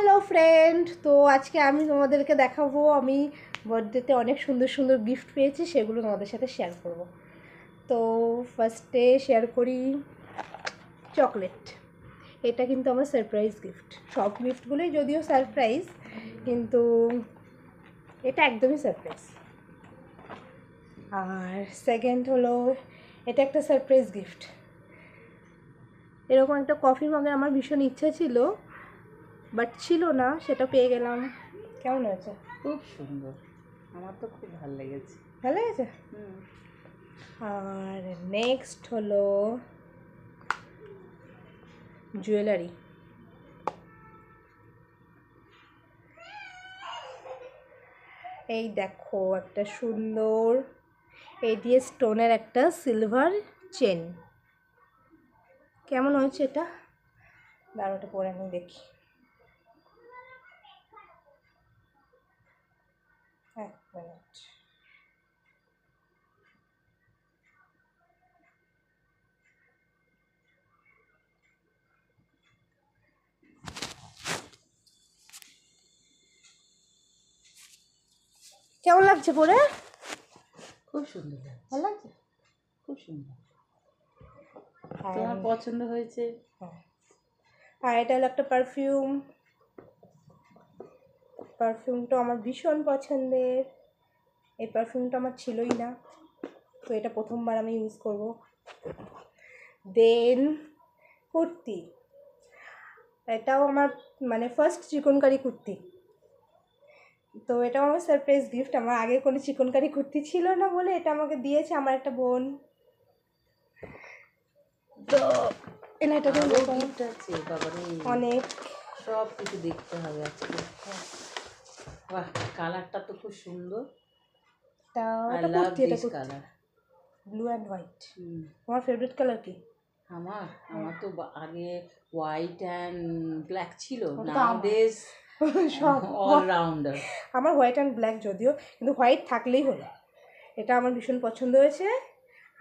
Hello friend, তো আজকে আমি তোমাদেরকে দেখাবো আমি বার্থডেতে অনেক সুন্দর সুন্দর গিফট পেয়েছি, সেগুলো তোমাদের সাথে শেয়ার করব। তো ফার্স্টে শেয়ার করি চকলেট। এটা কিন্তু আমার সারপ্রাইজ গিফট। সব গিফটগুলোই যদিও সারপ্রাইজ, কিন্তু এটা একদমই সারপ্রাইজ। আর সেকেন্ড হলো, এটা একটা সারপ্রাইজ গিফট। এরকম একটা কফি মগে আমার ভীষণ ইচ্ছা ছিল, বাট ছিল না, সেটা পেয়ে গেলাম। কেমন হয়েছে? খুব সুন্দর, আমার তো খুব ভালো লেগেছে। ভালো লেগেছে। আর নেক্সট হলো জুয়েলারি। এই দেখো একটা সুন্দর এই দিয়ে স্টোনের একটা সিলভার চেন। কেমন হয়েছে এটা? দাঁড়াটা পরে আমি দেখি। এক মিনিট। কেমন লাগছে পরে? খুব সুন্দর, ভালো লাগছে, খুব সুন্দর। তোমার পছন্দ হয়েছে? হ্যাঁ। আর এটা হলো একটা পারফিউম। পারফিউমটা আমার ভীষণ পছন্দের। এই পারফিউমটা আমার ছিলই না, তো এটা প্রথমবার আমি ইউজ করব। দেন কুর্তি। এটাও আমার মানে ফার্স্ট চিকনকারি কুর্তি। তো এটাও আমার সারপ্রাইজ গিফট। আমার আগে কোনো চিকনকারি কুর্তি ছিল না বলে এটা আমাকে দিয়েছে আমার একটা বোন। তো এটা অনেক সব কিছু দেখতে হবে আজকে। বাহ, কালারটা তো খুব সুন্দর। Colour blue and white. তোমার ফেভারিট কালার কি? আমার তো আগে হোয়াইট অ্যান্ড ব্ল্যাক ছিল, নাউডেজ সব অলরাউন্ডার। আমার হোয়াইট অ্যান্ড ব্ল্যাক, যদিও কিন্তু হোয়াইট থাকলেই হলো। এটা আমার ভীষণ পছন্দ হয়েছে।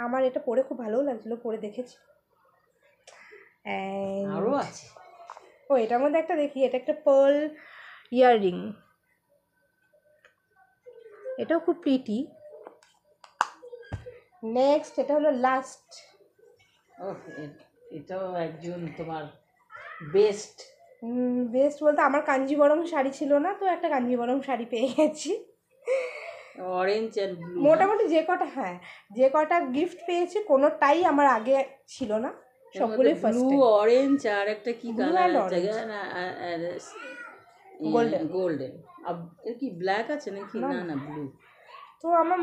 আমার এটা পরে খুব ভালোও লাগছিলো, পরে দেখেছি। আরও আছে। ও, এটার মধ্যে একটা দেখি, এটা একটা পার্ল ইয়াররিং। এটাও খুব প্রিটি। নেক্সট এটা হলো লাস্ট। এটাও একজন তোমার বেস্ট বলতে আমার কাঞ্জিবরম শাড়ি ছিল না, তো একটা কাঞ্জিবরম শাড়ি পেয়ে গেছি। Orange and blue. মোটামুটি যে কটা গিফট পেয়েছি কোনোটাই আমার আগে ছিল না, সবগুলোই ফার্স্ট। ব্লু, অরেঞ্জ আর একটা কি কালার আছে? গোল্ডেন। এর কি ব্ল্যাক আছে নাকি? না, ব্লু। তো আমার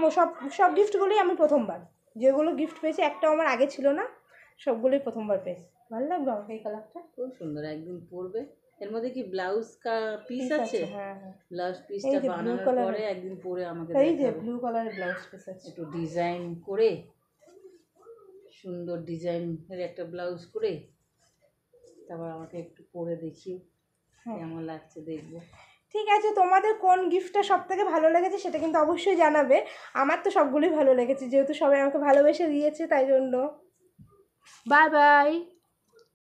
সব গিফটগুলোই আমি প্রথমবার, যেগুলো গিফট পেয়েছি একটাও আমার আগে ছিল না, সবগুলোই প্রথমবার পেয়েছি। ভালো লাগলো আমাকে এই কালারটা, খুব সুন্দর। একদিন পরবে। এর মধ্যে কি ব্লাউজ পিস আছে? হ্যাঁ, ব্লাউজ পিসটা বানানোর পরে একদিন পরে আমাকে এই যে দেখাবে। ব্লু কালারের ব্লাউজ পিস আছে, একটু ডিজাইন করে, সুন্দর ডিজাইনের একটা ব্লাউজ করে তারপর আমাকে একটু পরে দেখিও কেমন লাগছে, দেখবো। ঠিক আছে, তোমাদের কোন গিফটটা সব থেকে ভালো লেগেছে সেটা কিন্তু অবশ্যই জানাবে। আমার তো সবগুলোই ভালো লেগেছে, যেহেতু সবাই আমাকে ভালোবেসে দিয়েছে, তাই জন্য। Bye bye.